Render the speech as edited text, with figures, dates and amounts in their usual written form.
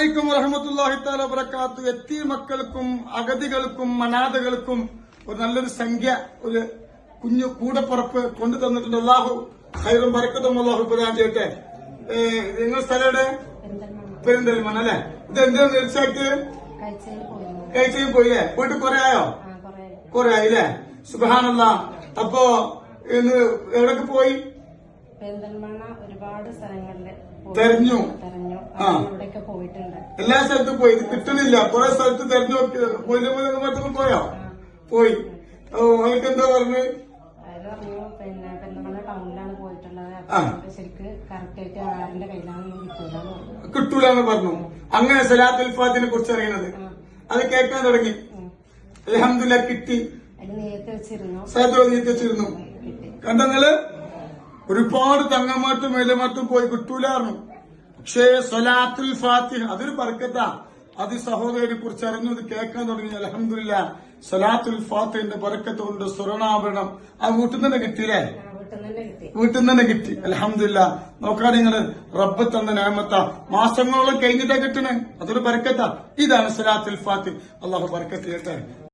അലൈക്കും വറഹ്മത്തുള്ളാഹി തആല വബറകാതുഹു. എത്തി മക്കൾക്കും അഗതികൾക്കും അനാഥകൾക്കും ഒരു നല്ലൊരു സംഖ്യ ഒരു കുഞ്ഞു കൂടപ്പുറപ്പ് കൊണ്ടു തന്നിട്ടുണ്ട്. അള്ളാഹു ഖൈറും ബറക്കത്തും അള്ളാഹു പ്രദാനം ചെയ്യട്ടെ. നിങ്ങൾ സ്ഥലയുടെ പെരിന്തൽമണ്ണ അല്ലെ? ഇത് എന്താണ് തീർച്ചയായിട്ട് കഴിച്ചു പോയില്ലേ? പോയിട്ട് കുറെ ആയോ? കുറെ ആയില്ലേ? സുബ്ഹാനല്ലാഹ്. അപ്പോ ഇന്ന് എവിടൊക്കെ പോയി? പെരിന്തൽമണ്ണ ഒരുപാട് സ്ഥലങ്ങളില് തെരഞ്ഞു. അവിടെയൊക്കെ പോയിട്ടുണ്ട്. എല്ലാ സ്ഥലത്തും പോയി. ഇത് കിട്ടുന്നില്ല. കുറെ സ്ഥലത്ത് തെരഞ്ഞു നോക്കി പോയോ? പോയി. അവർക്ക് എന്താ പറഞ്ഞു? അയാൾ പറഞ്ഞു പിന്നെ പെരിന്തൽമണ്ണ ടൗണിലാണ് പോയിട്ടുള്ളത്. ശരിക്ക് കറക്റ്റ് ആയിട്ട് ആരുടെ കയ്യിലാണെന്നും കിട്ടൂലെന്ന് പറഞ്ഞു. അങ്ങനെ സലാത്തുൽ ഫാത്തിനെ കുറിച്ച് അറിയുന്നത് അത് കേൾക്കാൻ തുടങ്ങി. അൽഹംദുലില്ലാഹ് കിട്ടി. നീട്ടി വെച്ചിരുന്നു. കണ്ടങ്ങള് ഒരുപാട് തങ്ങമാട്ടും മേലമാട്ടും പോയി കിട്ടൂലായിരുന്നു. പക്ഷേ സലാത്തുൽ ഫാത്തിഹ അതൊരു ബർക്കത്താ. അത് സഹോദരനെ കുറിച്ച് അറിഞ്ഞു, അത് കേൾക്കാൻ തുടങ്ങി. അൽഹംദുലില്ലാഹ് സലാത്തുൽ ഫാത്തിഹിന്റെ ബർക്കത്ത് കൊണ്ട് സ്വർണ്ണാഭരണം ആ വീട്ടിൽ നിന്ന് തന്നെ കിട്ടിയില്ലേ? വീട്ടിൽ നിന്ന് തന്നെ കിട്ടി. അൽഹംദുലില്ലാഹ്. നോക്കാൻ നിങ്ങള് റബ്ബ് തന്ന നിഅമത്താ. മാസങ്ങളോളം കഴിഞ്ഞിട്ടാ കിട്ടണേ. അതൊരു ബർക്കത്താ. ഇതാണ് സലാത്തുൽ ഫാത്തിഹ്. അള്ളാഹു ബർക്കത്ത് ചെയ്യട്ടെ.